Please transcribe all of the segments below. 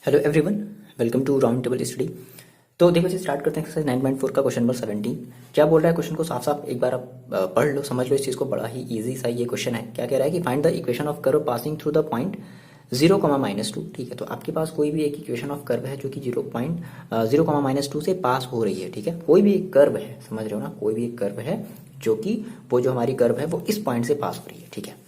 Hello everyone, welcome to round table study. तो देखो जी, start करते हैं एक्सरसाइज 9.4 का क्वेश्चन नंबर 17। क्या बोल रहा है क्वेश्चन को साफ साफ एक बार आप पढ़ लो, समझ लो इस चीज़ को। बड़ा ही इजी सा ये क्वेश्चन है। क्या कह रहा है कि find the equation of curve passing through the point 0, -2। ठीक है, तो आपके पास कोई भी एक इक्वेशन ऑफ कर्व है जो कि 0, 2 से पास हो रही है। ठीक है, कोई भी एक कर्व है, समझ रहे हो ना, कोई भी एक कर्व है जो कि वो जो हमारी कर्व है वो इस पॉइंट से पास हो रही है। ठीक है,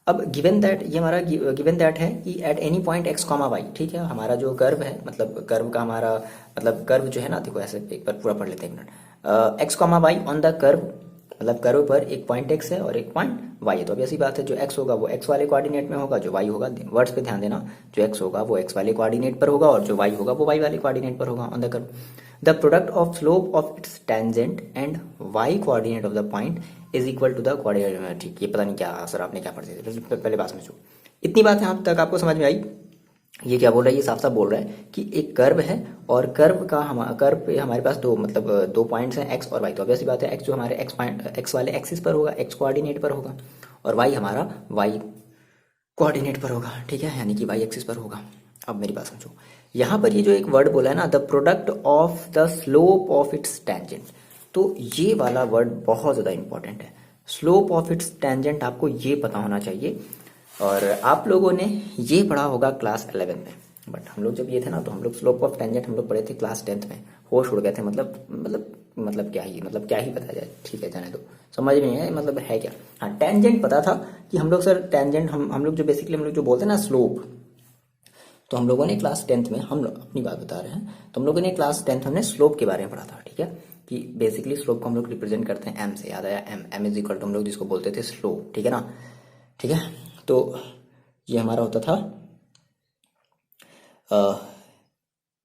अब गिवन दैट, ये हमारा गिवन दैट है कि at any point X comma Y. ठीक है, हमारा जो कर्व है, मतलब कर्व का हमारा मतलब कर्व जो है ना, देखो ऐसे एक बार पूरा पढ़ लेते हैं, एक minute. X comma Y on the curve, मतलब कर्व पर एक पॉइंट एक्स है और एक पॉइंट वाई है। तो अब ऐसी बात है, जो एक्स होगा वो एक्स वाले कोऑर्डिनेट में होगा, जो वाई होगा, वर्ड्स पे ध्यान देना, जो एक्स होगा वो एक्स वाले कोऑर्डिनेट पर होगा और जो वाई होगा वो वाई वाले कोऑर्डिनेट पर होगा on the curve. The product of slope of its tangent and Y coordinate of the point is equal to the coordinate. ठीक, ये पता नहीं क्या सर आपने क्या पढ़ते थे, पहले बात समझो। इतनी बात यहाँ तक आपको समझ में आई? ये क्या बोल रहा है, ये साफ साफ बोल रहा है कि एक कर्व है और कर्व पे हमारे पास दो, मतलब दो पॉइंट्स हैं एक्स और वाई। तो ऑब्वियसली बात है, एक्स जो हमारे एक्स वाले एक्सिस पर होगा, एक्स कोऑर्डिनेट पर होगा, और वाई हमारा वाई कोऑर्डिनेट पर होगा। ठीक है, यानी कि वाई एक्सिस पर होगा। अब मेरी बात समझो, यहाँ पर ये जो एक वर्ड बोला है ना, the product of the slope of its tangent, तो ये वाला वर्ड बहुत ज़्यादा इंपॉर्टेंट है। स्लोप ऑफ इट्स टेंजेंट आपको ये पता होना चाहिए, और आप लोगों ने ये पढ़ा होगा क्लास 11 में। बट हम लोग जब ये थे ना, तो हम लोग स्लोप ऑफ टेंजेंट हम लोग पढ़े थे क्लास 10th में। होश उड़ गए थे, मतलब क्या ही बताया जाए। ठीक है, जाने दो, समझ में नहीं है मतलब है क्या। हाँ, टेंजेंट पता था कि हम लोग सर टेंजेंट, हम लोग जो बेसिकली हम लोग जो बोलते हैं ना स्लोप, तो हम लोगों ने क्लास 10th में, हम लोग अपनी बात बता रहे हैं, तो हम लोगों ने क्लास 10th हमने स्लोप के बारे में पढ़ा था। ठीक है, कि बेसिकली स्लोप को हम लोग रिप्रेजेंट करते हैं एम से। याद आया? एम इज इक्वल टू हम लोग जिसको बोलते थे स्लोप। ठीक है ना? ठीक है, तो ये हमारा होता था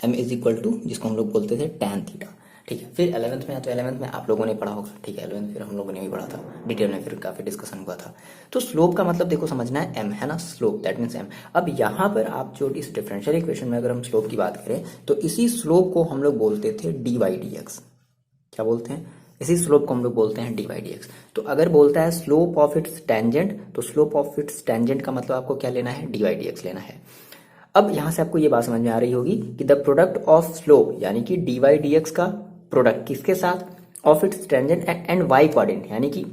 एम इज इक्वल टू जिसको हम लोग बोलते थे tan थीटा। ठीक है, फिर 11th में, तो 11th में आप लोगों ने पढ़ा होगा। ठीक है, 11th फिर हम लोगों ने भी पढ़ा था डिटेल में, फिर काफ़ी डिस्कशन हुआ था। तो स्लोप का मतलब देखो समझना है, एम है ना, स्लोप दैट मीन्स एम। अब यहाँ पर आप जो इस डिफरेंशियल इक्वेशन में अगर हम स्लोप की बात करें, तो इसी स्लोप को हम लोग बोलते थे डी वाई डी एक्स। क्या बोलते हैं? इसी स्लोप को हम लोग बोलते हैं डी वाई डी एक्स। तो अगर बोलता है स्लोप ऑफ इट्स टेंजेंट, तो स्लोप ऑफ इट्स टेंजेंट का मतलब आपको क्या लेना है? डी वाई डी एक्स लेना है। अब यहां से आपको ये बात समझ में आ रही होगी कि द प्रोडक्ट ऑफ स्लोप, यानी कि डी वाई डी एक्स का प्रोडक्ट किसके साथ? Of its tangent and Y coordinate, यानी कि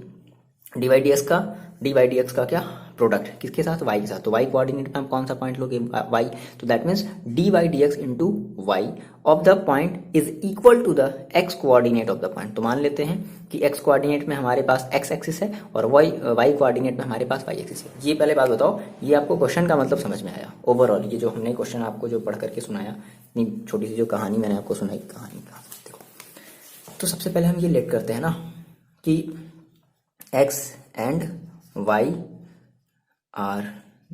डी वाई डी एक्स का क्या प्रोडक्ट किसके साथ? वाई के साथ। तो वाई कोऑर्डिनेट में हम कौन सा पॉइंट लोगे? वाई। तो that means D Y D X into Y of the point is equal to the X coordinate of the point. तो मान लेते हैं कि एक्स कोऑर्डिनेट में हमारे पास एक्स एक्सिस है और वाई कोऑर्डिनेट में हमारे पास वाई एक्सिस है। ये पहले बात बताओ, ये आपको क्वेश्चन का मतलब समझ में आया? ओवरऑल ये जो हमने क्वेश्चन आपको जो पढ़ करके सुनाया, इतनी छोटी सी जो कहानी मैंने आपको सुनाई, कहानी का देखो। तो सबसे पहले हम ये लेट करते हैं ना कि X and Y are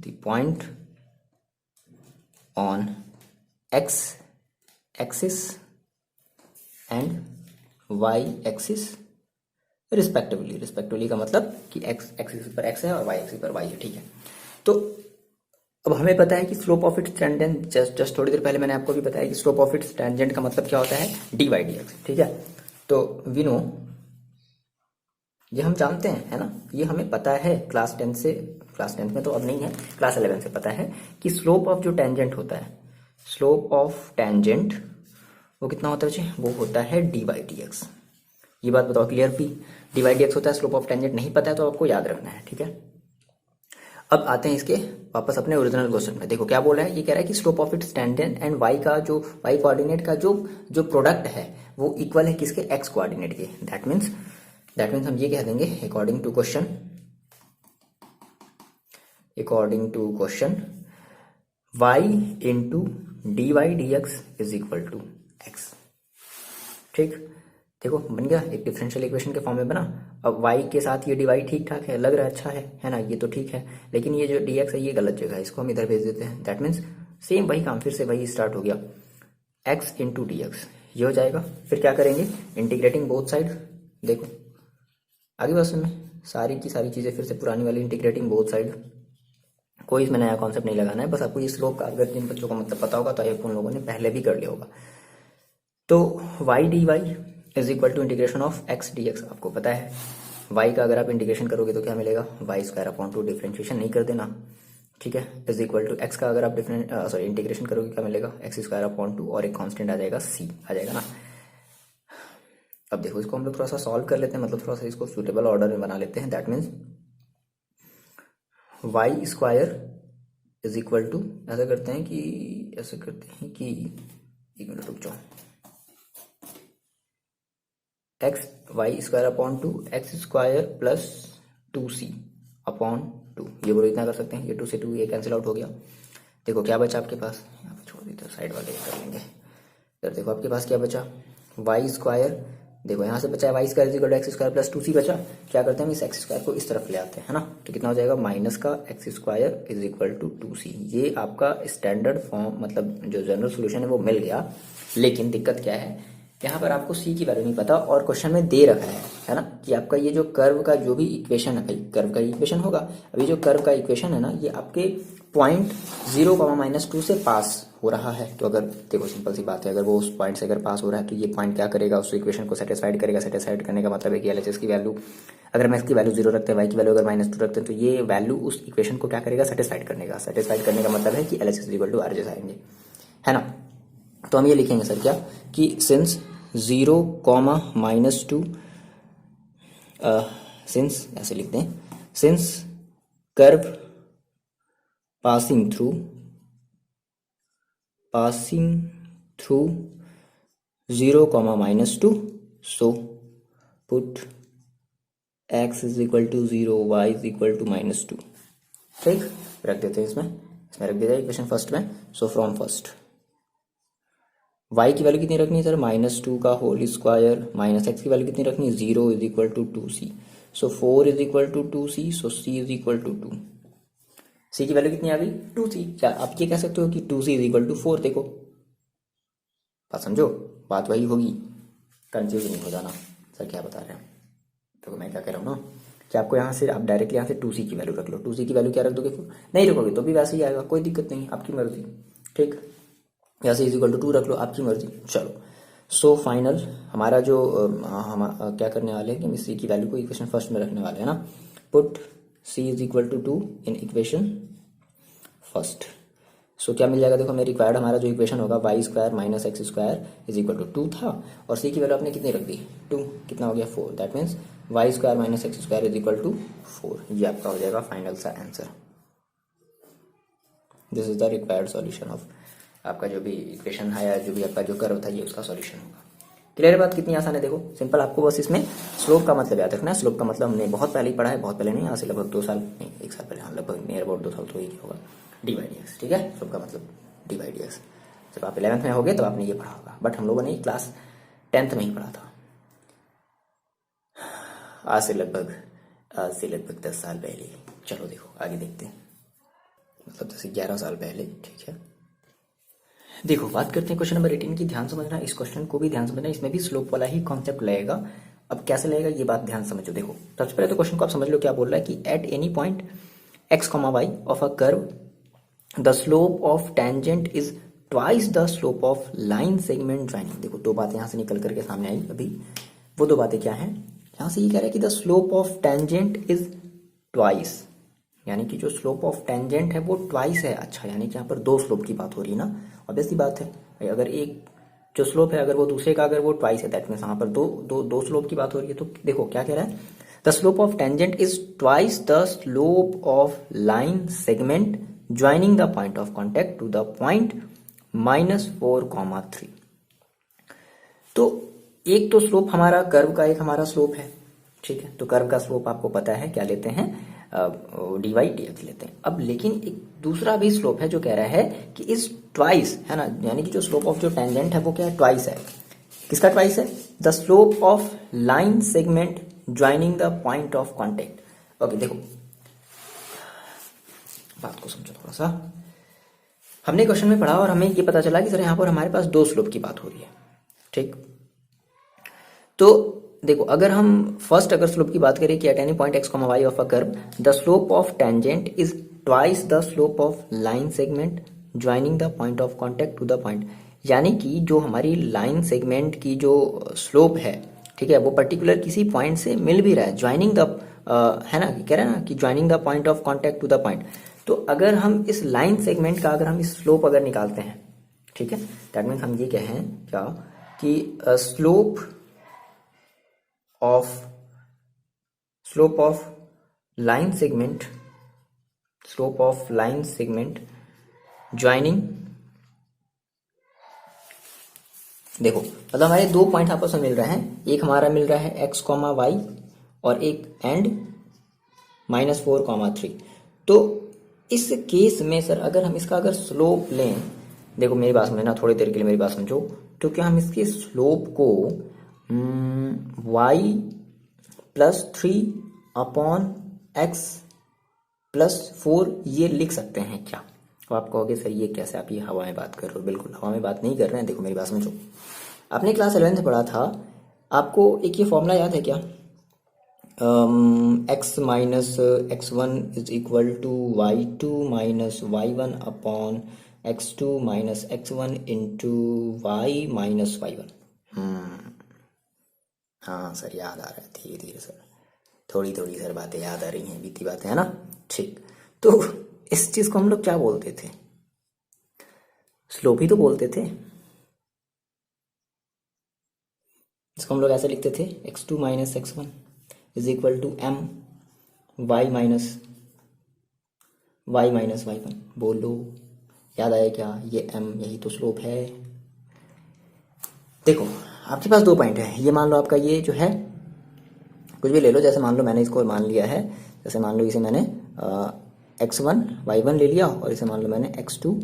the point on x axis and y axis respectively का मतलब कि x एक्सिस पर x है और y एक्सिस पर y है। ठीक है, तो अब हमें पता है कि slope of its tangent, just थोड़ी देर पहले मैंने आपको भी बताया कि स्लोप ऑफ इट्स टेंजेंट का मतलब क्या होता है? D Y D X. ठीक है, तो वी नो, ये हम जानते हैं, है ना, ये हमें पता है क्लास 10 में तो अब नहीं है, क्लास 11 से पता है कि स्लोप ऑफ जो टेंजेंट होता है, स्लोप ऑफ टेंजेंट वो कितना होता है बच्चे? वो होता है डी वाई डी एक्स। ये बात बताओ क्लियर पी? डी वाई डी एक्स होता है, स्लोप ऑफ टेंजेंट नहीं पता है तो आपको याद रखना है। ठीक है, अब आते हैं इसके वापस अपने ओरिजिनल क्वेश्चन में। देखो क्या बोल रहा है, ये कह रहा है कि slope of its tangent and Y का जो वाई कोऑर्डिनेट का जो प्रोडक्ट है वो इक्वल है किसके? एक्स कोऑर्डिनेट के। दैट मीन्स हम ये कह देंगे according to question y into D Y D x is equal to X. ठीक, देखो बन गया, एक डिफरेंशियल इक्वेशन के फॉर्म में बना। अब y के साथ ये डी वाई ठीक ठाक है, लग रहा है अच्छा है ना, ये तो ठीक है। लेकिन ये जो डी एक्स है ये गलत जगह है, इसको हम इधर भेज देते हैं। दैट मीन्स सेम वही काम, फिर से वही स्टार्ट हो गया, x इंटू डी एक्स ये हो जाएगा। फिर क्या करेंगे? Integrating both side. देखो आगे बस में सारी की सारी चीज़ें फिर से पुरानी वाली, इंटीग्रेटिंग बोथ साइड। कोई इसमें नया कॉन्सेप्ट नहीं लगाना है, बस आपको ये स्लोप का अगर जिन बच्चों को मतलब पता होगा तो ये उन लोगों ने पहले भी कर लिया होगा। तो Y D Y is equal to integration of X D X, आपको पता है वाई का अगर आप इंटीग्रेशन करोगे तो क्या मिलेगा? Y square upon two, differentiation नहीं कर देना ठीक है, इज इक्वल टू एक्स का अगर आप इंटीग्रेशन करोगे क्या मिलेगा, एक्स स्क्वायर अपॉन 2 और एक कांस्टेंट आ जाएगा सी आ जाएगा ना। अब देखो इसको हम लोग थोड़ा सा सॉल्व कर लेते हैं, मतलब थोड़ा सा इसको सूटेबल ऑर्डर में बना लेते हैं। That means Y square is equal to, ऐसा करते हैं कि एक मिनट रुक जाओ, X Y square upon 2 X square plus 2c upon 2, ये बोलो इतना कर सकते हैं। ये 2 से 2 ये कैंसिल आउट हो गया। देखो क्या बचा आपके पास, यहाँ पे छोड़ देते साइड वाले कर लेंगे। फिर देखो आपके पास क्या बचा, वाई स्क्वायर, देखो यहाँ से बचा है Y square is equal to X square plus 2c बचा। क्या करते हैं हम इस एक्स स्क्वायर को इस तरफ ले आते हैं, है ना, तो कितना हो जाएगा माइनस का X square is equal to 2c। ये आपका स्टैंडर्ड फॉर्म, मतलब जो जनरल सोल्यूशन है वो मिल गया। लेकिन दिक्कत क्या है, यहाँ पर आपको c की वैल्यू नहीं पता और क्वेश्चन में दे रखा है ना, कि आपका ये जो कर्व का जो भी इक्वेशन है, भाई कर्व का इक्वेशन होगा। अभी जो कर्व का इक्वेशन है ना, ये आपके पॉइंट 0, -2 से पास हो रहा है। तो अगर देखो सिंपल सी बात है, अगर वो उस पॉइंट से अगर पास हो रहा है तो ये पॉइंट क्या करेगा, उस इक्वेशन को सेटिस्फाइड करेगा। सेटिस्फाइड करने का मतलब है कि एलएचएस की वैल्यू, अगर हम एक्स की वैल्यू 0 रखते हैं, वाई की वैल्यू अगर -2 रखते हैं, तो ये वैल्यू उस इक्वेशन को क्या करेगा, सेटिस्फाइड करने का मतलब है कि एलएचएस इक्वल टू आरएचएस आएंगे, है ना। तो हम ये लिखेंगे सर क्या, कि सिंस 0, -2 सिंस, ऐसे लिखते हैं, since curve passing through 0, -2, so put x is equal to 0, y is equal to -2। ठीक, रख देते हैं इसमें रख देते हैं इक्वेशन फर्स्ट में। सो फ्रॉम फर्स्ट y की वैल्यू कितनी रखनी है सर, -2 का होल स्क्वायर माइनस एक्स की वैल्यू कितनी रखनी है, 0 is equal to 2c। So 4 is equal to 2c, so c is equal to 2। c की वैल्यू कितनी आ गई, 2c। क्या आप ये कह सकते हो कि 2c इज इक्वल टू 4। देखो बात समझो, बात वही होगी, कंफ्यूज नहीं हो जाना सर क्या बता रहे हैं। तो मैं क्या कह रहा हूँ ना, कि आपको यहाँ से आप डायरेक्टली यहाँ से 2c की वैल्यू रख लो। 2c की वैल्यू क्या रख दोगे, नहीं रखोगे तो भी वैसे ही आएगा, कोई दिक्कत नहीं, आपकी मर्जी। ठीक, यहाँ से इज इक्वल टू 2 रख लो, आपकी मर्जी। चलो, सो फाइनल हमारा जो हम क्या करने वाले हैं कि हम सी की वैल्यू को इक्वेशन फर्स्ट में रखने वाले हैं ना। Put C is equal to 2 in equation first. So क्या मिल जाएगा, देखो हमें रिक्वायर्ड हमारा जो इक्वेशन होगा Y square minus X square is equal to 2 था, और सी की वैल्यू आपने कितनी रख दी, 2, कितना हो गया 4। That means Y square minus X square is equal to 4। ये आपका हो जाएगा फाइनल सा answer. This is the required solution of आपका जो भी इक्वेशन है या जो भी आपका जो कर्व था, ये उसका सॉल्यूशन होगा। क्लियर बात, कितनी आसान है। देखो सिंपल, आपको बस इसमें स्लोप का मतलब याद रखना है। स्लोप का मतलब हमने बहुत पहले ही पढ़ा है, बहुत पहले नहीं, यहाँ से लगभग 2 साल नहीं, 1 साल पहले, हाँ लगभग नियर अबाउट 2 साल तो ही होगा, डी बाई डी एक्स। ठीक है, स्लोप का मतलब डी बाई डी एक्स। जब आप 11th में होगे तो आपने ये पढ़ा होगा, बट हम लोगों ने क्लास 10th में ही पढ़ा था, आज से लगभग 10 साल पहले। चलो देखो आगे देखते हैं, मतलब 10-11 साल पहले। ठीक है, देखो बात करते हैं क्वेश्चन नंबर 18 की। ध्यान समझना, इस क्वेश्चन को भी ध्यान समझना, इसमें भी स्लोप वाला ही कॉन्सेप्ट लगेगा। अब कैसे लगेगा ये बात ध्यान समझो। देखो सबसे पहले तो क्वेश्चन को आप समझ लो, क्या बोल रहा है कि at any point x, y of a curve the slope of tangent is twice the slope of line segment joining. देखो 2 बातें यहाँ से निकल करके सामने आई अभी। वो 2 बातें क्या है, यहाँ से ये कह रहा है कि the slope of tangent is twice, यानी कि जो स्लोप ऑफ टेंजेंट है वो ट्वाइस है। अच्छा, यानी कि यहाँ पर 2 स्लोप की बात हो रही है ना, ऑब्वियसली बात है। अगर एक जो स्लोप है अगर वो दूसरे का अगर वो ट्वाइस है, दैट मीन्स यहाँ पर दो स्लोप की बात हो रही है। तो देखो क्या कह रहा है, the slope of tangent is twice the slope of line segment joining the point of contact to the point -4, 3। तो एक तो स्लोप हमारा कर्व का, एक हमारा स्लोप है। ठीक है, तो कर्व का स्लोप आपको पता है क्या लेते हैं, डी वाई डी एक्स लेते हैं। अब लेकिन एक दूसरा भी स्लोप है जो कह रहा है कि इस ट्वाइस, है ना, यानी कि जो स्लोप ऑफ जो टेंजेंट है वो क्या है, ट्वाइस है। किसका ट्वाइस है, the slope of line segment joining the point of contact. Okay, देखो बात को समझो थोड़ा सा। हमने क्वेश्चन में पढ़ा और हमें ये पता चला कि सर यहाँ पर हमारे पास 2 स्लोप की बात हो रही है। ठीक, तो देखो अगर हम फर्स्ट अगर स्लोप की बात करें कि at any point x, y of a curve the slope of tangent is twice the slope of line segment joining the point of contact to the point, यानी कि जो हमारी लाइन सेगमेंट की जो स्लोप है, ठीक है, वो पर्टिकुलर किसी पॉइंट से मिल भी रहा है, ज्वाइनिंग द है ना, कह रहा है ना कि joining the point of contact to the point. तो अगर हम इस लाइन सेगमेंट का अगर हम इस स्लोप अगर निकालते हैं, ठीक है, दैट मीन्स हम ये कहें क्या कि slope of line segment joining, देखो मतलब हमारे दो पॉइंट आपस में मिल रहे हैं, एक हमारा मिल रहा है x, y और एक एंड -4, 3। तो इस केस में सर अगर हम इसका अगर स्लोप लें, देखो मेरी बात समझना, थोड़ी देर के लिए मेरी बात समझो, तो क्या हम इसके स्लोप को y + 3/x + 4 ये लिख सकते हैं क्या? तो आप कहोगे सर ये कैसे, आप ये हवा में बात कर रहे हो? बिल्कुल हवा में बात नहीं कर रहे हैं। देखो मेरी बात समझो, आपने क्लास 11th में पढ़ा था, आपको एक ये फॉर्मूला याद है क्या? x - x1 = y2 - y1 upon x2 - x1 × y - y1। हाँ सर याद आ रहा है, धीरे धीरे सर, थोड़ी थोड़ी सर बातें याद आ रही हैं, बीती बातें, है ना? ठीक, तो इस चीज को हम लोग क्या बोलते थे? स्लोप ही तो बोलते थे। इसको हम लोग ऐसे लिखते थे, x2 - x1 = m y - y1। बोलो याद आया क्या? ये m यही तो स्लोप है। देखो आपके पास दो पॉइंट है, ये मान लो आपका ये जो है, कुछ भी ले लो, जैसे मान लो मैंने इसको मान लिया है, जैसे मान लो इसे मैंने x1 y1 ले लिया और इसे मान लो मैंने x2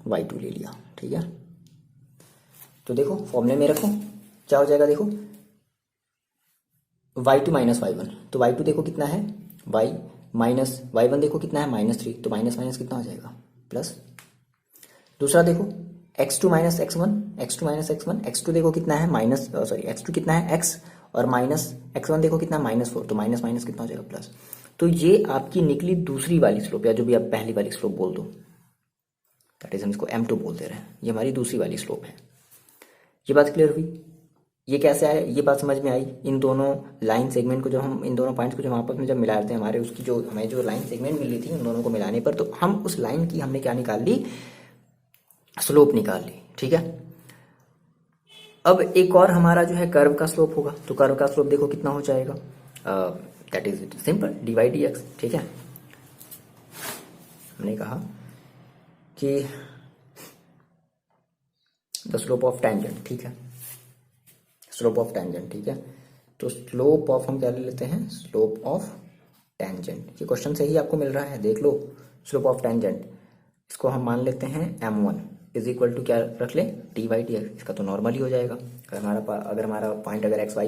y2 ले लिया, ठीक है। तो देखो फॉर्मूले में रखो, क्या हो जाएगा? देखो y2 - y1, तो y2 देखो कितना है y माइनस y1 देखो कितना है -3, तो माइनस माइनस कितना हो जाएगा? प्लस। दूसरा देखो x2 - x1, x2 देखो कितना है x2 कितना है x, और माइनस x1 देखो कितना है -4, तो माइनस माइनस कितना हो जाएगा? प्लस। तो ये आपकी निकली दूसरी वाली स्लोप, या जो भी आप पहली वाली स्लोप बोल दो, दैट इज हम इसको m2 बोल दे रहे हैं, ये हमारी दूसरी वाली स्लोप है। ये बात क्लियर हुई? ये कैसे आया, ये बात समझ में आई? इन दोनों लाइन सेगमेंट को जब हम, इन दोनों पॉइंट्स को जब आपस में जब मिलाते हैं, हमारे उसकी जो हमें जो लाइन सेगमेंट मिली थी उन दोनों को मिलाने पर, तो हम उस लाइन की हमने क्या निकाल ली? स्लोप निकाल ली, ठीक है। अब एक और हमारा जो है कर्व का स्लोप होगा, तो कर्व का स्लोप देखो कितना हो जाएगा? दैट इज सिंपल, dy/dx, ठीक है। हमने कहा कि द स्लोप ऑफ टेंजेंट, ठीक है, स्लोप ऑफ टेंजेंट, ठीक है। तो स्लोप ऑफ हम क्या ले लेते हैं? स्लोप ऑफ टेंजेंट, ये क्वेश्चन से ही आपको मिल रहा है, देख लो। स्लोप ऑफ टेंजेंट, इसको हम मान लेते हैं m1 = क्या रख ले? dy/dx। इसका तो नॉर्मल ही हो जाएगा, अगर हमारा पॉइंट अगर x, y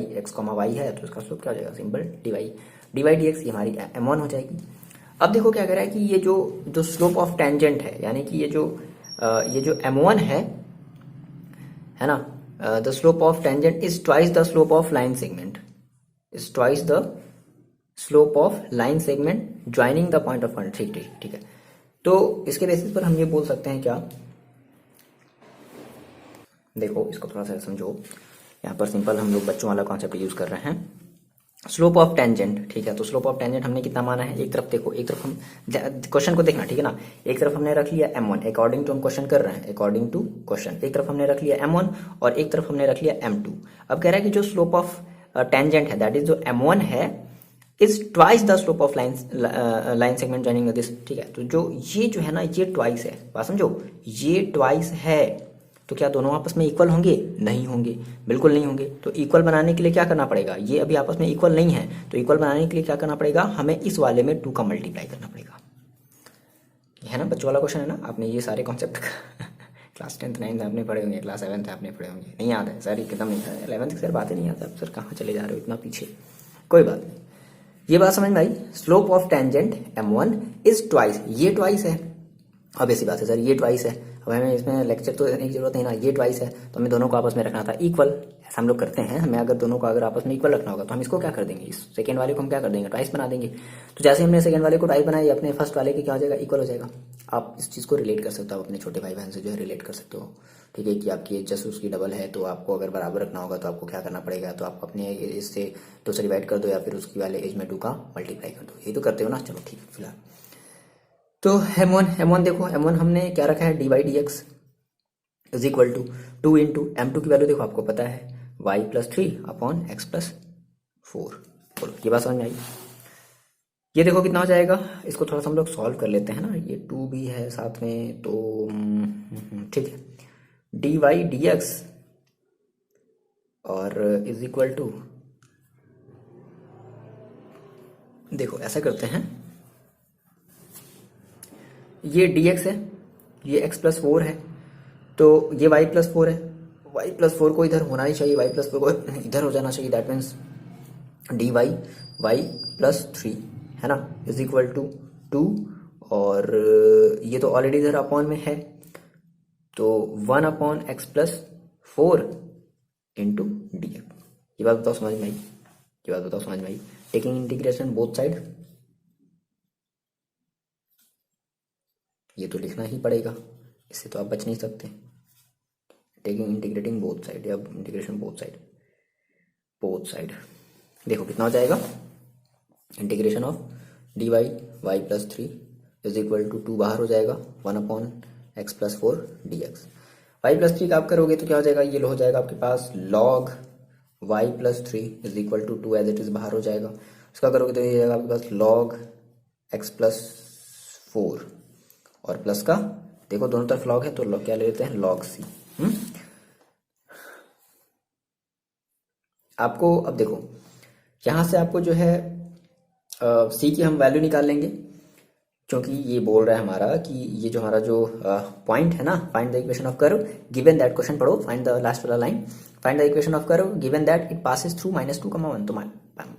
है, तो इसका स्लोप क्या हो जाएगा? सिंपल dy/dx, ये हमारी m1 हो जाएगी। अब देखो क्या कह रहा है कि ये जो स्लोप ऑफ टेंजेंट है, यानी कि ये जो m1 है ना, the slope of tangent is twice the slope of line segment, is twice the slope of line segment joining the point of contact. ठीक ठीक ठीक है। तो इसके बेसिस पर हम ये बोल सकते हैं क्या? देखो इसको थोड़ा सा समझो, यहाँ पर सिंपल हम लोग बच्चों वाला कॉन्सेप्ट यूज कर रहे हैं। स्लोप ऑफ टेंजेंट, ठीक है, तो स्लोप ऑफ टेंजेंट हमने कितना माना है? एक तरफ देखो, एक तरफ हम क्वेश्चन को देखना, ठीक है ना, एक तरफ हमने रख लिया m1 अकॉर्डिंग टू हम क्वेश्चन कर रहे हैं, अकॉर्डिंग टू क्वेश्चन, एक तरफ हमने रख लिया m1 और एक तरफ हमने रख लिया m2। अब कह रहा है कि जो स्लोप ऑफ टेंजेंट है, दैट इज जो m1 है, is twice the slope of line segment joining this, ठीक है। तो जो है ना, ये ट्वाइस है, बात समझो, ये ट्वाइस है, तो क्या दोनों आपस में इक्वल होंगे? नहीं होंगे, बिल्कुल नहीं होंगे। तो इक्वल बनाने के लिए क्या करना पड़ेगा? ये अभी आपस में इक्वल नहीं है, तो इक्वल बनाने के लिए क्या करना पड़ेगा? हमें इस वाले में 2 का मल्टीप्लाई करना पड़ेगा। है ना, बच्चों वाला क्वेश्चन है ना, आपने ये सारे कॉन्सेप्ट क्लास 10th 9th आपने पढ़े होंगे, क्लास 7th आपने पढ़े होंगे, नहीं याद है सर? एकदम नहीं याद है। 11th की सर बातें नहीं याद है, सर कहाँ चले जा रहे हो इतना पीछे? कोई बात नहीं, ये बात समझ में आई। Slope of tangent m1 is twice, ये ट्वाइस है, अब ऐसी बात है सर, ये ट्वाइस है। अब हमें इसमें लेक्चर तो देने की जरूरत नहीं ना, ये ट्वाइस है, तो हमें दोनों को आपस में रखना था इक्वल। ऐसा हम लोग करते हैं, हमें अगर दोनों को अगर आपस में इक्वल रखना होगा, तो हम इसको क्या कर देंगे? इस सेकंड वाले को हम क्या कर देंगे? ट्वाइस बना देंगे। तो जैसे हमने सेकंड वाले को ट्वाइस बनाया, अपने फर्स्ट वाले के क्या हो जाएगा? इक्वल हो जाएगा। आप इस चीज़ को रिलेट कर सकते हो, अपने छोटे भाई बहन से जो है रिलेट कर सकते हो, ठीक है, कि आपकी एज जस्ट उसकी डबल है, तो आपको अगर बराबर रखना होगा तो आपको क्या करना पड़ेगा? तो आप अपने इससे 2 से डिवाइड कर दो, या फिर उसकी वाले एज में 2 का मल्टीप्लाई कर दो। ये तो करते हो ना, चलो ठीक है। फिलहाल तो m1 देखो, m1 हमने क्या रखा है, D Y D x is equal to 2 into m2 की वैल्यू देखो आपको पता है y plus 3 upon x plus 4। बोलो ये बात समझ में आई? ये देखो कितना हो जाएगा, इसको थोड़ा सा हम लोग सॉल्व कर लेते हैं ना, ये 2 भी है साथ में तो ठीक है, डी वाई डी एक्स और इज इक्वल टू, देखो ऐसा करते हैं, ये dx है, ये x प्लस 4 है, तो ये y प्लस 4 है, y प्लस 4 को इधर होना ही चाहिए, y प्लस 4 को इधर हो जाना चाहिए, that means D y y plus 3 है ना, इज इक्वल टू 2, और ये तो ऑलरेडी इधर अपॉन में है, तो 1 upon x plus 4 into D x. ये बात बताओ समझ में आई? ये बात बताओ समझ में आई? टेकिंग इंटीग्रेशन बोथ साइड, ये तो लिखना ही पड़ेगा, इससे तो आप बच नहीं सकते। टेकिंग इंटीग्रेटिंग बोथ साइड या इंटीग्रेशन बोथ साइड देखो कितना हो जाएगा, integration of d y y plus 3 is equal to 2 बाहर हो जाएगा, 1 upon x plus 4 d x. Y plus 3 का आप करोगे तो क्या हो जाएगा, ये हो जाएगा आपके पास log Y plus 3 is equal to 2 as it is बाहर हो जाएगा, उसका करोगे तो ये जाएगा आपके पास लॉग एक्स प्लस 4 और प्लस का, देखो दोनों तरफ लॉग है तो लॉग क्या ले लेते हैं, लॉग सी। आपको अब देखो यहां से आपको जो है सी की हम वैल्यू निकाल लेंगे, क्योंकि ये बोल रहा है हमारा कि ये जो हमारा जो पॉइंट है ना, find the equation of curve given that, question पढ़ो, फाइंड द लास्ट वाला line, find the equation of curve given that it passes through -2, 1। तो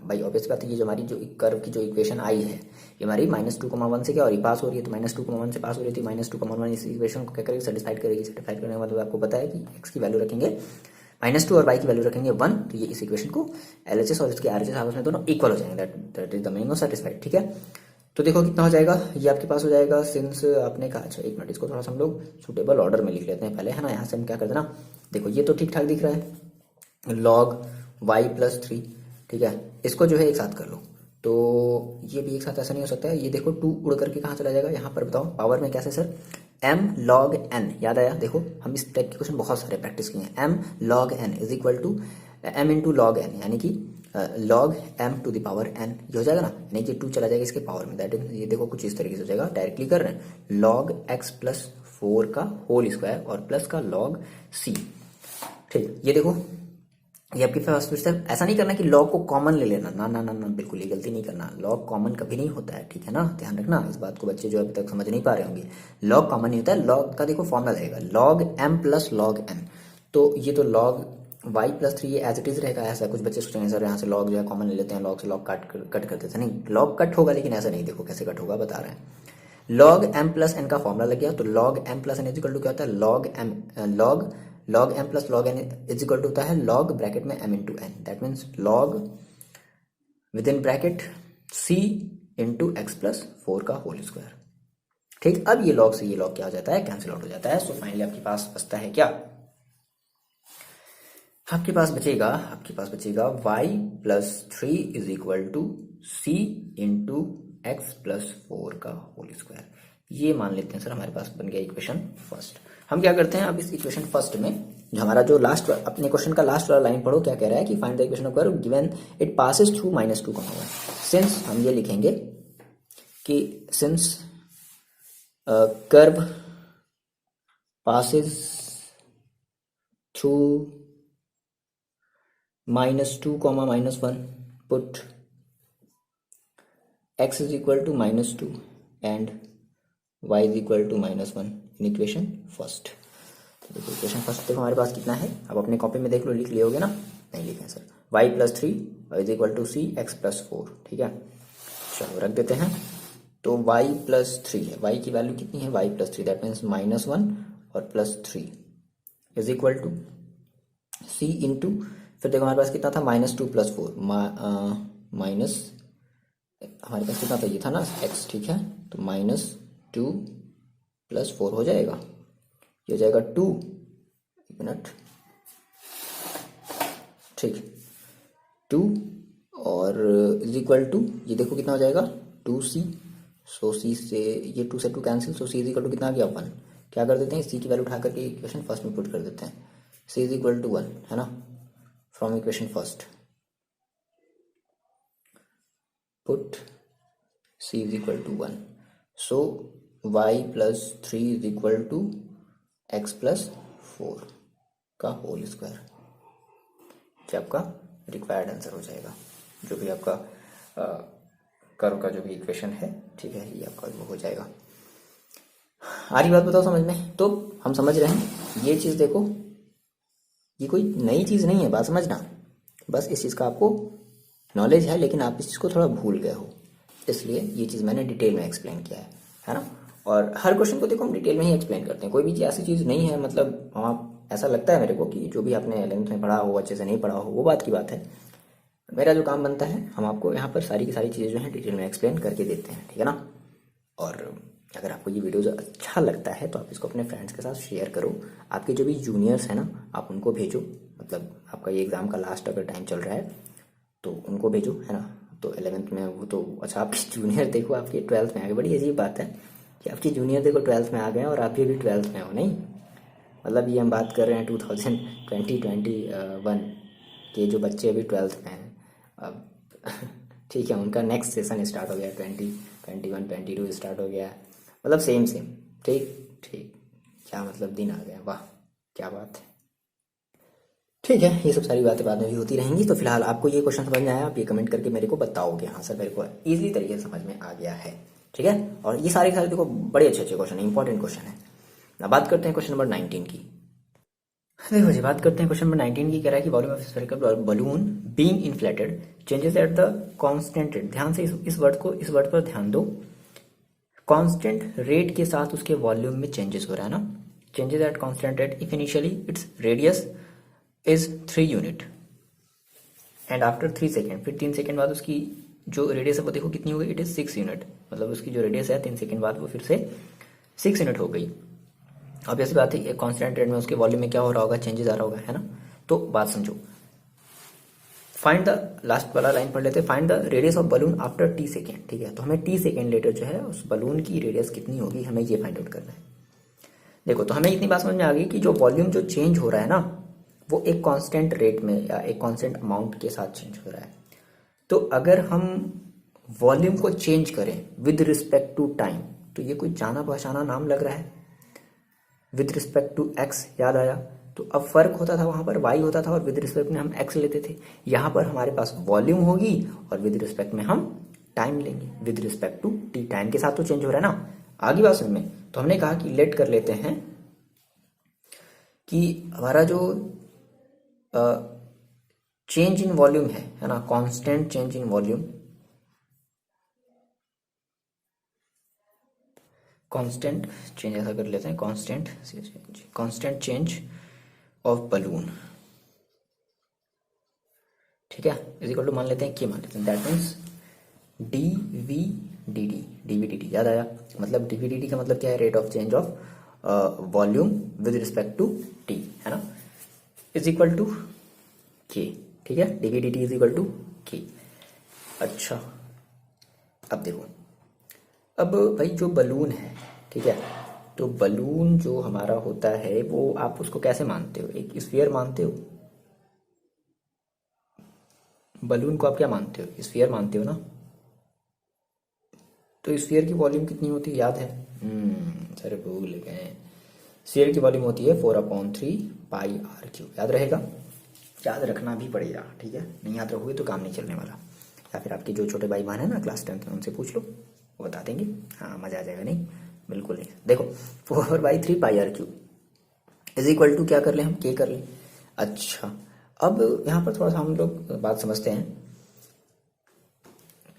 भाई ऑब्वियस बात है, ये जो हमारी जो कर्व की जो इक्वेशन आई है ये हमारी -2, 1 से क्या, और ये पास हो रही है तो -2, 1 से पास हो रही थी, -2, 1 इस इक्वेशन को क्या करेगी, सेटिस्फाइड करेगी। सेटिस्फाइड करने का मतलब आपको पता है कि एक्स की वैल्यू रखेंगे -2 और y की वैल्यू रखेंगे 1, तो ये इस इक्वेशन को LHS और इसके RHS आपस में दोनों इक्वल हो जाएंगे, that is the meaning of satisfied. ठीक है, तो देखो कितना हो जाएगा, ये आपके पास हो जाएगा, सिंस आपने कहा, अच्छा एक मिनट इसको थोड़ा सा हम लोग सुटेबल ऑर्डर में लिख लेते हैं पहले, है ना। यहाँ से हम क्या कर देना, देखो ये तो ठीक ठाक दिख रहा है, लॉग वाई प्लस 3, ठीक है, इसको जो है एक साथ कर लो, तो ये भी एक साथ ऐसा नहीं हो सकता है, ये देखो 2 उड़ करके कहाँ चला जाएगा, यहाँ पर बताओ पावर में कैसे सर, m log n, याद आया, देखो हम इस टाइप के क्वेश्चन बहुत सारे प्रैक्टिस किए हैं, m log n is equal to m into log n, यानी कि log m to the power n, ये हो जाएगा ना, यानी कि 2 चला जाएगा इसके पावर में, दैट इज ये देखो कुछ इस तरीके से हो जाएगा, डायरेक्टली कर रहे हैं log x प्लस 4 का होल स्क्वायर और प्लस का log c। ठीक, ये देखो ये आपके पास फिर से ऐसा नहीं करना कि लॉग को कॉमन ले लेना, ना ना ना ना, बिल्कुल ये गलती नहीं करना, लॉग कॉमन कभी नहीं होता है, ठीक है ना, ध्यान रखना इस बात को, बच्चे जो अभी तक समझ नहीं पा रहे होंगे, लॉग कॉमन नहीं होता है, लॉग का देखो फॉर्मूला रहेगा log m plus log n, तो ये तो लॉग y प्लस 3 ये एज इट इज रहेगा, ऐसा कुछ बच्चे सोचेंगे सर यहाँ से लॉग जो है कॉमन ले लेते हैं, लॉग से लॉग कट कर देते हैं, नहीं लॉग कट होगा, लेकिन ऐसा नहीं, देखो कैसे कट होगा बता रहे हैं, लॉग m प्लस n का फॉर्मूला लग गया, तो log m plus n is equal to क्या होता है, log m plus log n is equal to होता है लॉग ब्रैकेट में m into n, that means log with in bracket c into x plus 4 का होल स्क्वायर। ठीक, अब ये लॉग से ये लॉग क्या हो जाता है, कैंसिल आउट हो जाता है, सो फाइनली आपके पास बचता है क्या, आपके पास बचेगा y plus 3 is equal to c into x plus 4 का होल स्क्वायर। ये मान लेते हैं सर हमारे पास बन गया इक्वेशन फर्स्ट। हम क्या करते हैं, अब इस इक्वेशन फर्स्ट में जो हमारा जो लास्ट अपने क्वेश्चन का लास्ट वाला लाइन पढ़ो, क्या कह रहा है कि find the equation of curve given it passes through -2, 1। Since हम ये लिखेंगे कि since curve passes through -2, -1, put x is equal to -2 and y is equal to -1 in equation first। तो देखो इक्वेशन फर्स्ट देखो हमारे पास कितना है, अब अपने कॉपी में देख लो, लिख लिए होगे ना, नहीं लिखे sir, y plus 3 is equal to c x plus 4, ठीक है, चलो रख देते हैं, तो y प्लस 3 है, y की वैल्यू कितनी है, y प्लस 3, दैट मीन्स -1 और plus 3 is equal to c into, फिर देखो हमारे पास कितना था, -2 प्लस 4, माइनस हमारे पास कितना था, ये था ना x, ठीक है, तो -2 प्लस 4 हो जाएगा, ये हो जाएगा 2, एक मिनट, ठीक, 2 और इज इक्वल टू, ये देखो कितना हो जाएगा 2c सो सी से ये 2 से 2 cancel, so c is equal to कितना आ गया 1। क्या कर देते हैं, सी की वैल्यू उठा करके इक्वेशन फर्स्ट में पुट कर देते हैं, सी इज इक्वल टू 1 है ना, from equation first put c is equal to 1, so y plus 3 is equal to x plus 4 का होल स्क्वायर, जो आपका रिक्वायर्ड आंसर हो जाएगा, जो भी आपका कर्व का जो भी इक्वेशन है, ठीक है, ये आपका वो हो जाएगा। आ रही बात बताओ समझ में? तो हम समझ रहे हैं ये चीज़, देखो ये कोई नई चीज़ नहीं है, बात समझना, बस इस चीज़ का आपको नॉलेज है, लेकिन आप इस चीज़ को थोड़ा भूल गए हो, इसलिए ये चीज़ मैंने डिटेल में एक्सप्लेन किया है ना। और हर क्वेश्चन को देखो हम डिटेल में ही एक्सप्लेन करते हैं, कोई भी ऐसी चीज़ नहीं है, मतलब आप ऐसा लगता है मेरे को कि जो भी आपने 11th में पढ़ा हो अच्छे से नहीं पढ़ा हो, वो बात की बात है। मेरा जो काम बनता है, हम आपको यहाँ पर सारी की सारी चीज़ें जो है डिटेल में एक्सप्लेन करके देते हैं, ठीक है ना। और अगर आपको ये वीडियो अच्छा लगता है तो आप इसको अपने फ्रेंड्स के साथ शेयर करो, आपके जो भी जूनियर्स हैं ना आप उनको भेजो, मतलब आपका ये एग्ज़ाम का लास्ट अगर टाइम चल रहा है तो उनको भेजो, है ना। तो 11th में वो तो अच्छा, आपके जूनियर देखो आपके 12th में आ गए, बड़ी अजीब बात है कि आपके जूनियर देखो 12th में आ गए और आप भी 12th में हो, नहीं मतलब ये हम बात कर रहे हैं 2021 के जो बच्चे अभी 12th में हैं अब ठीक है, उनका नेक्स्ट सेशन स्टार्ट हो गया, 2021-22 स्टार्ट हो गया, मतलब सेम ठीक ठीक, क्या मतलब दिन आ गया, वाह क्या बात है। ठीक है, ये सब सारी बातें बाद में भी होती रहेंगी। तो फिलहाल आपको ये क्वेश्चन समझ में आया, आप ये कमेंट करके मेरे को बताओगे, हाँ सर मेरे को इजीली तरीके से समझ में आ गया है, ठीक है। और ये सारे देखो बड़े अच्छे अच्छे क्वेश्चन है, इंपॉर्टेंट क्वेश्चन है। अब बात करते हैं क्वेश्चन नंबर 19 की। देखो जी, बात करते हैं क्वेश्चन नंबर 19 की। कह रहा है कि volume of spherical balloon being inflated changes at the constant rate. ध्यान से इस वर्ड पर ध्यान दो, कांस्टेंट रेट के साथ उसके वॉल्यूम में चेंजेस हो रहा है ना, changes at constant rate if initially its radius is 3 unit and after 3 second, फिर 3 सेकेंड बाद उसकी जो रेडियस है वो देखो कितनी हो गई, इट इज 6 यूनिट, मतलब उसकी जो रेडियस है 3 सेकेंड बाद वो फिर से 6 यूनिट हो गई। अब ऐसी बात है, कांस्टेंट रेट में उसके वॉल्यूम में क्या हो रहा होगा, चेंजेस आ रहा होगा, है ना। तो बात समझो, फाइंड द, लास्ट वाला लाइन पढ़ लेते हैं, find the radius of balloon after T second, ठीक है। तो हमें टी सेकेंड लेटर जो है उस बलून की रेडियस कितनी होगी, हमें ये फाइंड आउट करना है। देखो तो हमें इतनी बात समझ में आ गई कि जो वॉल्यूम जो चेंज हो रहा है ना, वो एक कांस्टेंट रेट में या एक कांस्टेंट अमाउंट के साथ चेंज हो रहा है। तो अगर हम वॉल्यूम को चेंज करें विद रिस्पेक्ट टू टाइम, तो ये कोई जाना पहचाना नाम लग रहा है, विद रिस्पेक्ट टू एक्स, याद आया। तो अब फर्क होता था, वहां पर वाई होता था और विद रिस्पेक्ट में हम एक्स लेते थे, यहां पर हमारे पास वॉल्यूम होगी और विद रिस्पेक्ट में हम टाइम लेंगे, with respect to t, time के साथ तो चेंज हो रहा है ना। आगे बात समझ में, तो हमने कहा कि लेट कर लेते हैं कि हमारा जो चेंज इन वॉल्यूम है ना, constant change in volume, constant change ऐसा कर लेते हैं, कांस्टेंट चेंज ऑफ बलून, ठीक है, इज इक्वल टू मान लेते हैं, क्या मान लेते हैं, दैट मीन्स डीवीडीटी, याद आया, मतलब डीवीडीटी का मतलब क्या है, rate of change of volume with respect to t, है ना, इज इक्वल टू के, ठीक है, डीवीडीटी इज इक्वल टू के। अच्छा अब देखो, अब भाई जो बलून है, ठीक है, तो बलून जो हमारा होता है वो आप उसको कैसे मानते हो, एक स्फीयर मानते हो, बलून को आप क्या मानते हो, स्फीयर मानते हो ना। तो स्फीयर की वॉल्यूम कितनी होती है, याद है, सर भूल गए, स्फीयर की वॉल्यूम होती है 4/3 पाई आर क्यूब, याद रहेगा, याद रखना भी पड़ेगा, ठीक है, नहीं याद रखोगे तो काम नहीं चलने वाला। या फिर आपके जो छोटे भाई बहन है ना क्लास 10th में, उनसे पूछ लो, वो बता देंगे, हाँ मजा आ जाएगा, नहीं बिल्कुल नहीं। देखो 4/3 pi R cube is equal to क्या कर ले हम, के कर ले। अच्छा अब यहाँ पर थोड़ा सा हम लोग बात समझते हैं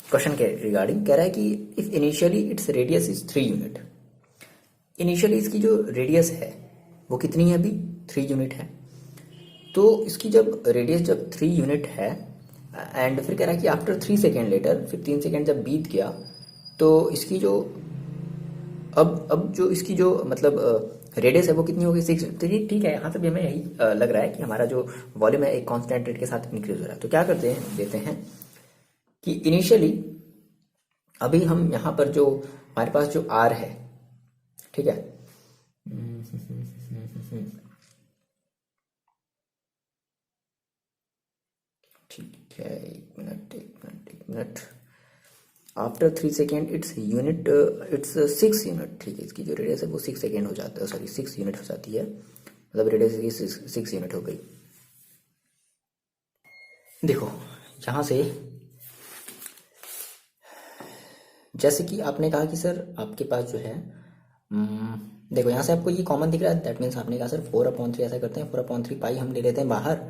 क्वेश्चन के रिगार्डिंग। कह रहा है कि if initially its radius is 3 unit, initially इसकी जो रेडियस है वो कितनी है, अभी 3 यूनिट है। तो इसकी जब रेडियस जब 3 यूनिट है एंड फिर कह रहा है कि आफ्टर 3 सेकेंड लेटर, फिर 3 सेकेंड जब बीत गया तो इसकी जो अब जो इसकी जो मतलब रेडियस है वो कितनी होगी, 6। तो ये ठीक है, यहाँ से भी हमें यही लग रहा है कि हमारा जो वॉल्यूम है एक कांस्टेंट रेट के साथ इंक्रीज हो रहा है। तो क्या करते हैं, देते हैं कि इनिशियली अभी हम यहाँ पर जो हमारे पास जो आर है, ठीक है, ठीक है, एक मिनट एक मिनट एक minute. After 3 second its unit, it's 6 unit, ठीक है, इसकी जो रेडियस है वो 6 सेकेंड हो जाता है, सॉरी 6 यूनिट हो जाती है, मतलब रेडियस की 6 यूनिट हो गई। देखो यहाँ से जैसे कि आपने कहा कि सर आपके पास जो है देखो यहाँ से आपको ये कॉमन दिख रहा है, दैट मीन्स आपने कहा सर 4/3 ऐसा करते हैं, 4/3 पाई हम ले लेते हैं बाहर,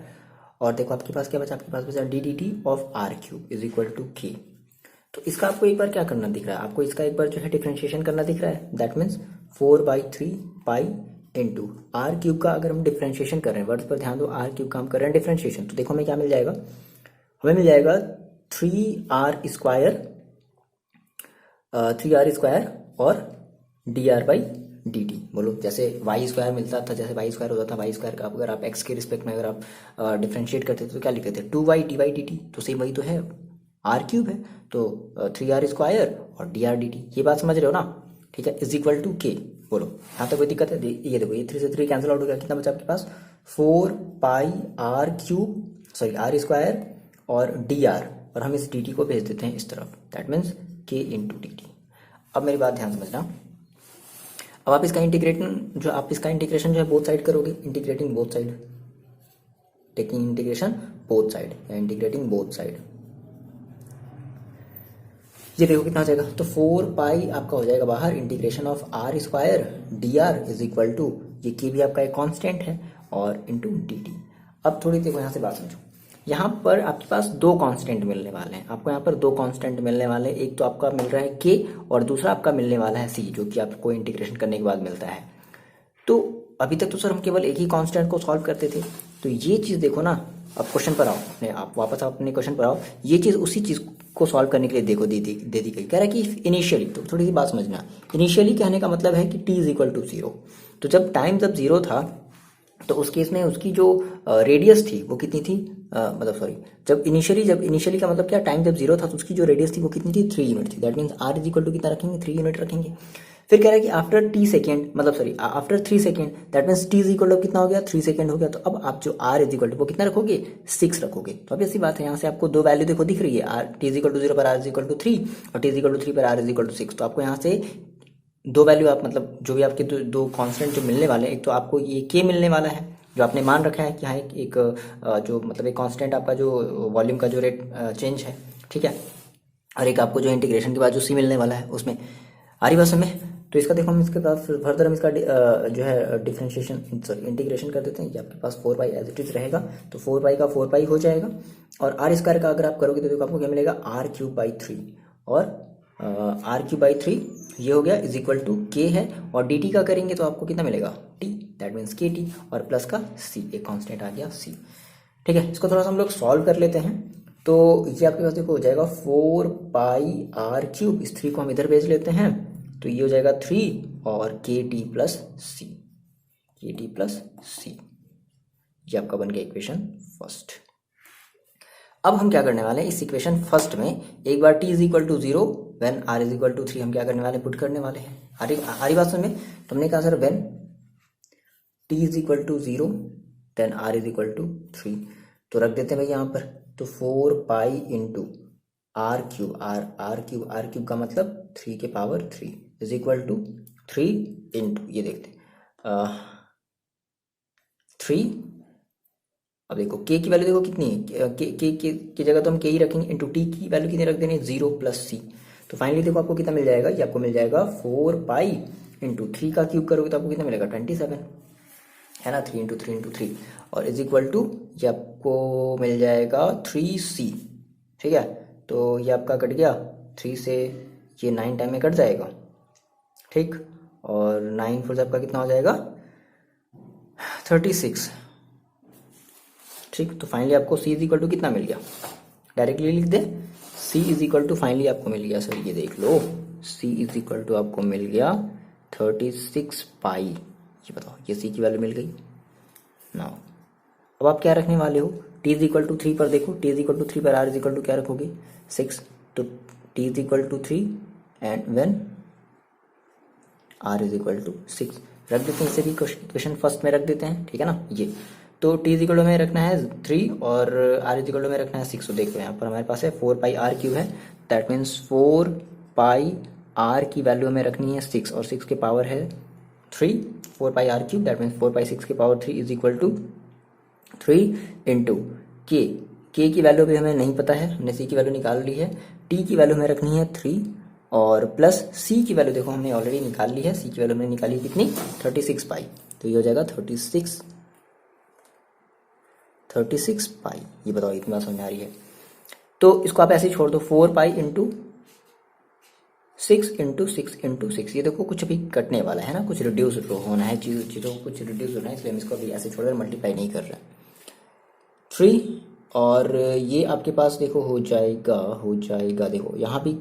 और देखो आपके पास क्या बचा, आपके पास बचा d d t of r cube is equal to k. तो इसका आपको एक बार क्या करना दिख रहा है, आपको इसका एक बार जो है डिफ्रेंशिएशन करना दिख रहा है, that means 4/3 pi into r cube का अगर हम डिफ्रेंशिएशन कर रहे हैं, वर्ड्स पर ध्यान दो, आर क्यूब का हम कर रहे हैं डिफ्रेंशिएशन, तो देखो हमें क्या मिल जाएगा, हमें मिल जाएगा 3r² 3r² और dr/dt। बोलो जैसे y² मिलता था, जैसे y² होता था, y² का अगर आप x के रिस्पेक्ट में अगर आप डिफ्रेंशिएट करते थे तो क्या लिखते थे, 2y/dy/dt, तो सेम वही तो है, r³ है, तो 3r² और dr/dt, ये बात समझ रहे हो ना, ठीक है, इज इक्वल टू के। बोलो यहाँ तक कोई दिक्कत है, ये देखो ये 3 से 3 कैंसिल आउट हो गया, कितना बचा आपके पास, 4πr³ सॉरी r² और dr, और हम इस dt को भेज देते हैं इस तरफ, that means k into D T. अब मेरी बात ध्यान समझना, अब आप इसका इंटीग्रेशन जो है बोथ साइड करोगे, integrating both side, taking integration both side या इंटीग्रेटिंग बोथ साइड, ये देखो कितना आ जाएगा, तो 4 पाई आपका हो जाएगा बाहर, integration of r² dr is equal to, ये k भी आपका एक कांस्टेंट है, और इंटू डी टी। अब थोड़ी देखो यहाँ से बात समझो, यहाँ पर आपके पास दो कांस्टेंट मिलने वाले हैं, आपको यहाँ पर दो कांस्टेंट मिलने वाले हैं, एक तो आपका मिल रहा है k और दूसरा आपका मिलने वाला है c, जो कि आपको इंटीग्रेशन करने के बाद मिलता है। तो अभी तक तो सर हम केवल एक ही कांस्टेंट को सॉल्व करते थे, तो ये चीज़ देखो ना, अब क्वेश्चन पर आओ, अपने आप वापस आप अपने क्वेश्चन पर आओ, ये चीज़ उसी चीज़ को सॉल्व करने के लिए देखो दे दी गई, कह रहा है कि इनिशियली, तो थोड़ी सी बात समझना, इनिशियली कहने का मतलब है कि t इज इक्वल टू 0, तो जब टाइम जब 0 था तो उस केस में उसकी जो रेडियस थी वो कितनी थी, मतलब सॉरी, जब इनिशियली का मतलब क्या, टाइम जब 0 था तो उसकी जो रेडियस थी वो कितनी थी, 3 यूनिट थी, that means r is equal to कितना रखेंगे, 3 यूनिट रखेंगे। फिर कह रहा है कि आफ्टर t सेकेंड, मतलब sorry after 3 second, that means t is equal to कितना हो गया, 3 सेकेंड हो गया, तो अब आप जो r इज इक्वल टू वो कितना रखोगे, 6 रखोगे। तो अब ऐसी बात है, यहाँ से आपको दो वैल्यू देखो दिख रही है, t इज इक्वल टू 0 पर r इज इक्वल टू 3 और t इज इक्वल टू 3 पर r इज इक्वल टू 6, तो आपको यहाँ से दो वैल्यू आप मतलब जो भी आपके दो कांस्टेंट जो मिलने वाले हैं, एक तो आपको ये k मिलने वाला है जो आपने मान रखा है कि हाँ एक जो मतलब एक कांस्टेंट आपका जो वॉल्यूम का जो रेट चेंज है, ठीक है, और एक आपको जो इंटीग्रेशन के बाद जो सी मिलने वाला है उसमें, आ रही बात समझ में। तो इसका देखो हम इसके बाद फर्दर हम इसका जो है डिफ्रेंशिएशन सॉरी इंटीग्रेशन कर देते हैं, ये आपके पास 4 पाई एज इट इज रहेगा, तो 4 पाई का 4 पाई हो जाएगा, और r² का अगर आप करोगे तो देखो आपको क्या मिलेगा, r³/3 और r³/3 ये हो गया इज इक्वल टू k है, और dt का करेंगे तो आपको कितना मिलेगा, t, दैट मीन्स kt, और प्लस का c, एक कांस्टेंट आ गया c, ठीक है। इसको थोड़ा सा हम लोग सॉल्व कर लेते हैं, तो ये आपके पास देखो हो जाएगा 4πr³, इस 3 को हम इधर भेज लेते हैं, तो ये हो जाएगा 3 और kt+c, ये आपका बन गया इक्वेशन फर्स्ट। अब हम क्या करने वाले हैं, इस इक्वेशन फर्स्ट में एक बार t is equal to 0 when r is equal to 3 हम क्या करने वाले हैं, पुट करने वाले हैं, आ रही बात समझ में। तो हमने कहा sir when t is equal to 0 then r is equal to 3, तो रख देते हैं भाई यहाँ पर, तो 4 पाई इंटू r³ का मतलब 3 के power 3 is equal to 3 into ये देखते 3, अब देखो k की वैल्यू देखो कितनी है, k की जगह तो हम k ही रखेंगे, इंटू t की वैल्यू कितनी रख देंगे, 0+c, तो फाइनली देखो आपको कितना मिल जाएगा, ये आपको मिल जाएगा 4 पाई इंटू 3 का क्यूब करोगे तो आपको कितना मिलेगा, 27 है ना, 3 इंटू 3 इंटू 3, और इज इक्वल टू ये आपको मिल जाएगा 3c, ठीक है, तो ये आपका कट गया 3 से, ये 9 टाइम में कट जाएगा, ठीक, और 9 फोर आपका कितना हो जाएगा 36, ठीक। तो फाइनली आपको c इज इक्वल टू कितना मिल गया, डायरेक्टली लिख दे, c is equal to finally आपको मिल गया, सर ये देख लो, c इज इक्वल टू आपको मिल गया 36 पाई, ये बताओ ये c की वैल्यू मिल गई ना। अब आप क्या रखने वाले हो, t इज इक्वल टू 3 पर देखो, t इज इक्वल टू 3 पर r इज इक्वल टू क्या रखोगे 6, तो t is equal to 3 and when r is equal to 6 रख देते हैं। इसे भी इक्वेशन फर्स्ट में रख देते हैं, ठीक है ना। ये तो t इज इक्वल टू में रखना है 3 और r इज इक्वल टू में रखना है 6। तो देखो यहाँ पर हमारे पास है 4 पाई r क्यूब है, दैट मीन्स 4 पाई r की वैल्यू हमें रखनी है 6 और 6 के पावर है 3। 4 pi r cube that means 4 pi 6 के power 3 is equal to 3 into k की वैल्यू भी हमें नहीं पता है, हमने c की वैल्यू निकाल ली है। t की वैल्यू हमें रखनी है 3 और प्लस c की वैल्यू देखो हमने ऑलरेडी निकाल ली है, c की वैल्यू हमने निकाली कितनी 36 पाई। तो ये हो जाएगा 36 पाई। ये बताओ इतनी बात समझ आ रही है। तो इसको आप ऐसे ही छोड़ दो, 4 पाई इंटू 6 इंटू 6 इंटू 6। ये देखो कुछ अभी कटने वाला है ना, कुछ रिड्यूस होना है, चीज़ों को कुछ रिड्यूस होना है, इसलिए हम इसको अभी ऐसे छोड़ मल्टीप्लाई नहीं कर रहे। 3 और ये आपके पास देखो हो जाएगा देखो यहाँ भी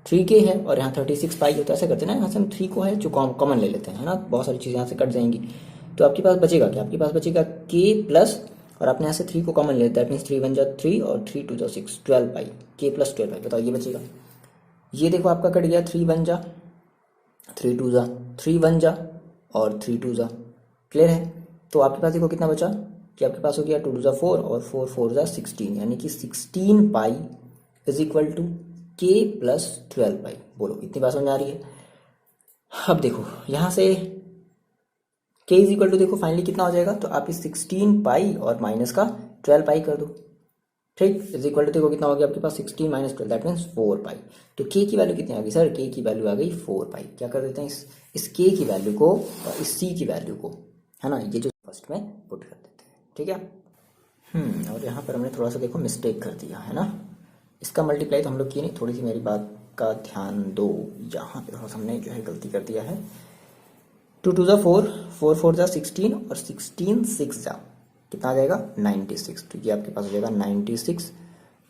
3k है और यहाँ 36 पाई होता है। ऐसा करते हैं ना, यहाँ से हम 3 को है जो कॉमन ले लेते हैं, है ना। बहुत सारी चीज़ें यहाँ से कट जाएंगी, तो आपके पास बचेगा क्या, आपके पास बचेगा k प्लस, और आपने यहाँ से 3 को कॉमन ले लेते हैं, दैट मीन्स 3 1 जा 3 और 3 2 जा 6, 12 पाई, k प्लस 12 पाई। बताओ ये बचेगा। ये देखो आपका कट गया, 3 1 जा 3 2 जा 3 1 जा और 3 2 जा। क्लियर है। तो आपके पास देखो कितना बचा कि आपके पास हो गया 2 2 जा 4 और 4 4 जा 16, यानी कि 16 pi is equal to k plus 12 pi. बोलो इतनी बात समझ आ रही है। अब देखो यहाँ से k इज इक्वल टू देखो फाइनली कितना हो जाएगा, तो आप इस 16 पाई और माइनस का 12 पाई कर दो, ठीक। इज इक्वल टू देखो कितना हो गया आपके पास 16 माइनस 12, दैट मीन्स 4 पाई। तो k की वैल्यू कितनी आ गई सर, k की वैल्यू आ गई 4 पाई। क्या कर देते हैं इस k की वैल्यू को और इस c की वैल्यू को, है ना, ये जो फर्स्ट में पुट कर देते हैं, ठीक है। और यहाँ पर हमने थोड़ा सा देखो मिस्टेक कर दिया है ना, इसका मल्टीप्लाई तो हम लोग किए नहीं, थोड़ी सी मेरी बात का ध्यान दो। यहाँ पे थोड़ा सा हमने जो है गलती कर दिया है। 2 2 जा 4 4 4 जा 16 और 16 6 जा कितना आ जाएगा 96। तो ये आपके पास हो जाएगा 96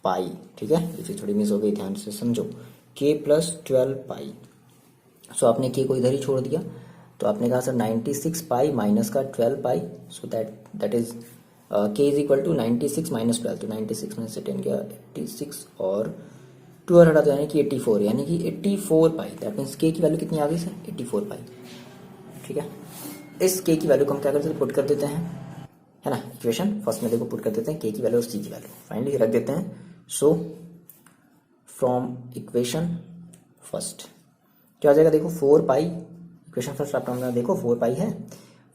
पाई, ठीक है। ये चीज़ थोड़ी मिस हो गई, ध्यान से समझो। k प्लस 12 पाई, सो आपने k को इधर ही छोड़ दिया, तो आपने कहा सर 96 पाई माइनस का 12 pi, so that is k is equal to 96 minus 12। तो 96 में से 10 गया 86 और 2 और हटा दो यानी कि 84, यानी कि 84 पाई। दैट मीन्स k की वैल्यू कितनी आ गई सर 84 पाई, ठीक है। इस k की वैल्यू को हम क्या करते हैं, पुट कर देते हैं, है ना। इक्वेशन फर्स्ट में देखो पुट कर देते हैं k की वैल्यू और c की वैल्यू फाइनली रख देते हैं। सो फ्रॉम इक्वेशन फर्स्ट क्या हो जाएगा देखो 4 पाई, इक्वेशन फर्स्ट आपका देखो 4 पाई है,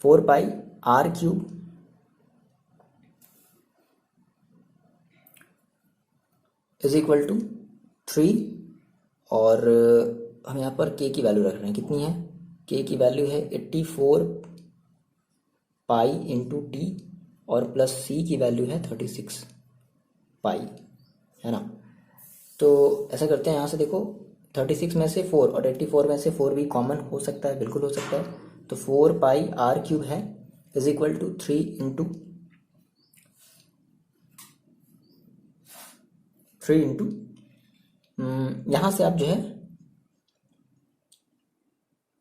4 pi r cube is equal to 3 और हम यहाँ पर k की वैल्यू रख रहे हैं, कितनी है, k की वैल्यू है 84 पाई इंटू टी और प्लस c की वैल्यू है 36 पाई, है ना। तो ऐसा करते हैं, यहाँ से देखो 36 में से 4 और 84 में से 4 भी कॉमन हो सकता है, बिल्कुल हो सकता है। तो 4 पाई r क्यूब है इज इक्वल टू 3 इंटू यहाँ से आप जो है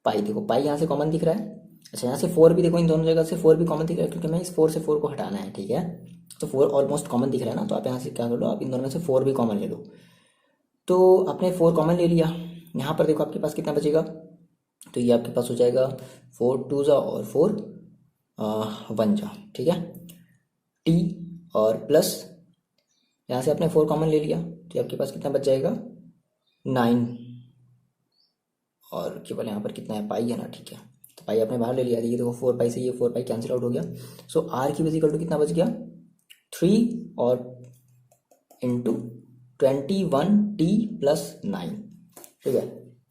पाई देखो, पाई यहाँ से कॉमन दिख रहा है। अच्छा यहाँ से 4 भी देखो, इन दोनों जगह से 4 भी कॉमन दिख रहा है, क्योंकि मैं इस 4 से 4 को हटाना है, ठीक है। तो 4 ऑलमोस्ट कॉमन दिख रहा है ना, तो आप यहाँ से क्या कर लो, आप इन दोनों में से 4 भी कॉमन ले लो। तो आपने 4 कॉमन ले लिया, यहाँ पर देखो आपके पास कितना बचेगा, तो ये आपके पास हो जाएगा 4 2 जा और 4 1 जा, ठीक है। टी और प्लस यहाँ से आपने 4 कॉमन ले लिया, तो आपके पास कितना बच जाएगा 9 और केवल यहाँ पर कितना है पाई है ना, ठीक है। तो पाई आपने बाहर ले लिया, ये देखो 4 पाई से ये 4 पाई कैंसिल आउट हो गया। सो आर की इक्वल टू कितना बच गया 3 और इंटू 21 टी प्लस 9, ठीक है।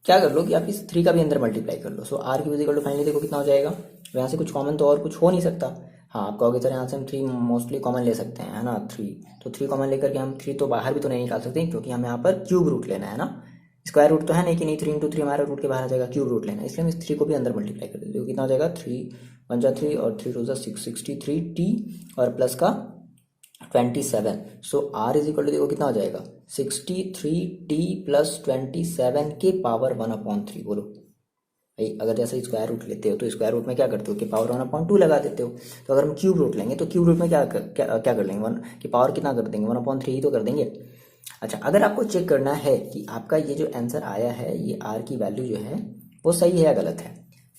क्या कर लो कि आप इस 3 का भी अंदर मल्टीप्लाई कर लो। सो आर की इक्वल टू फाइनली देखो कितना हो जाएगा, यहाँ से कुछ कॉमन तो और कुछ हो नहीं सकता। हाँ आप कहोगे सर यहाँ से हम 3 मोस्टली कॉमन ले सकते हैं, है ना। 3 तो 3 कॉमन लेकर के हम 3 तो बाहर भी तो नहीं निकाल सकते, क्योंकि हमें यहाँ पर क्यूब रूट लेना है ना, स्क्वायर रूट तो है नहीं कि नहीं 3 इंटू 3 हमारा रूट के बाहर आ जाएगा, क्यूब रूट लेना है, इसलिए हम इस 3 को भी अंदर मल्टीप्लाई कर देते हैं। कितना हो जाएगा 3 1 जा 3 और 3 2 जा 6 63 टी और प्लस का 27। सो आर इज इक्वल टू देखो कितना हो जाएगा 63 टी प्लस 27 के पावर 1/3। बोलो भाई, अगर जैसे स्क्वायर रूट लेते हो तो स्क्वायर रूट में क्या करते हो कि पावर 1/2 लगा देते हो। तो अगर हम क्यूब रूट लेंगे तो क्यूब रूट में क्या कर लेंगे, 1 की पावर कितना कर देंगे 1/3 ही तो कर देंगे। अच्छा, अगर आपको चेक करना है कि आपका ये जो आंसर आया है ये आर की वैल्यू जो है वो सही है या गलत है,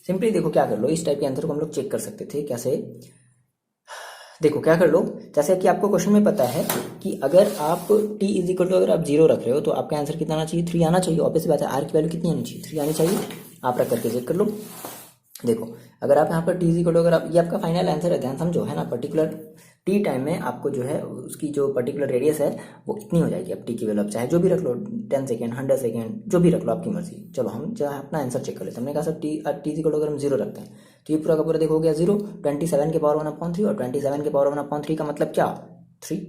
सिंपली देखो क्या कर लो, इस टाइप के आंसर को हम लोग चेक कर सकते थे कैसे। देखो क्या कर लो, जैसे कि आपको क्वेश्चन में पता है कि अगर आप t इज इक्वल टू अगर आप 0 रख रहे हो तो आपका आंसर कितना आना चाहिए, 3 आना चाहिए। ऑब्वियस बात है, आर की वैल्यू कितनी आनी चाहिए, 3 आनी चाहिए। आप रख करके चेक कर लो। देखो अगर आप यहाँ पर टी इक्वल टू, अगर आप, ये आपका फाइनल आंसर है, ध्यान समझो, है ना। पर्टिकुलर टी टाइम में आपको जो है उसकी जो पर्टिकुलर रेडियस है वो इतनी हो जाएगी। अब टी की वैल्यू आप चाहे जो भी रख लो, 10 सेकेंड, 100 सेकेंड, जो भी रख लो, आपकी मर्जी। चलो हम जो है अपना आंसर चेक कर लेते हैं। हमने कहा सर टी इक्वल टू अगर हम 0 रखते हैं तो ये पूरा का पूरा देखो हो गया 0, 27 के पावर 1/3, और 27 के पावर 1/3 का मतलब क्या, 3।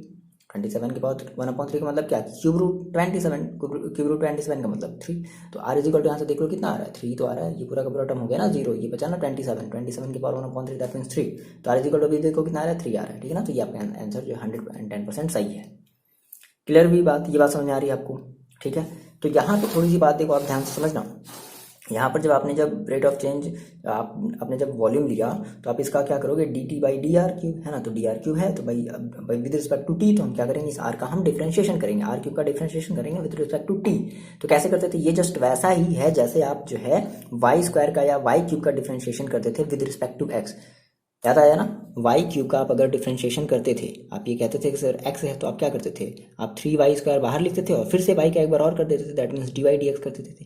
27 के पावर 1/3 का मतलब क्या, क्यूब रूट 27, क्यूब रूट 27 का मतलब 3। तो आर इज इक्वल टू यहाँ से देख लो कितना आ रहा है, 3 तो आ रहा है। ये पूरा का पूरा टर्म हो गया ना 0, ये बचा ना 27 के पावर 1/3 दैट मीन्स 3। तो आर इज इक्वल टू भी देखो कितना आ रहा है, 3 आ रहा है, ठीक है ना। तो ये आपका आंसर जो 110% सही है। क्लियर भी बात, ये बात समझ में आ रही है आपको, ठीक है। तो यहाँ पे थोड़ी सी बात देखो आप ध्यान से समझना। यहाँ पर जब आपने जब रेट ऑफ चेंज आपने जब वॉल्यूम लिया तो आप इसका क्या करोगे, D T by D R cube, है ना। तो डी आर क्यूब है तो भाई विद रिस्पेक्ट टू टी, तो हम क्या करेंगे, इस आर का हम डिफरेंशिएशन करेंगे, आर क्यूब का डिफरेंशिएशन करेंगे विद रिस्पेक्ट टू टी। तो कैसे करते थे, ये जस्ट वैसा ही है जैसे आप जो है वाई स्क्वायर का या वाई क्यूब का डिफरेंशिएशन करते थे विद रिस्पेक्ट टू एक्स। याद आया ना, वाई क्यूब का आप अगर डिफरेंशिएशन करते थे, आप ये कहते थे कि सर एक्स है, तो आप क्या करते थे, आप 3y² बाहर लिखते थे और फिर से वाई का एक बार और कर देते थे, that means D Y D x करते थे।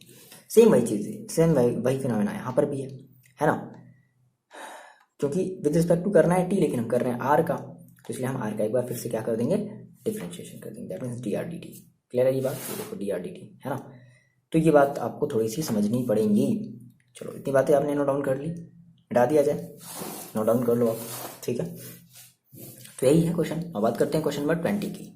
सेम वही चीज़ है, सेम वही फिनोमेना यहाँ पर भी है ना। क्योंकि विद रिस्पेक्ट टू करना है टी, लेकिन हम कर रहे हैं आर का, तो इसलिए हम आर का एक बार फिर से क्या कर देंगे, डिफरेंशिएशन कर देंगे, that means D R D T. Clear है ये बात, ये देखो डी आर डी टी, है ना। तो ये बात आपको थोड़ी सी समझनी पड़ेंगी। चलो इतनी बातें आपने नोट डाउन कर ली, हटा दिया जाए, नोट डाउन कर लो आप, ठीक है। तो यही है क्वेश्चन। अब बात करते हैं क्वेश्चन नंबर 20 की।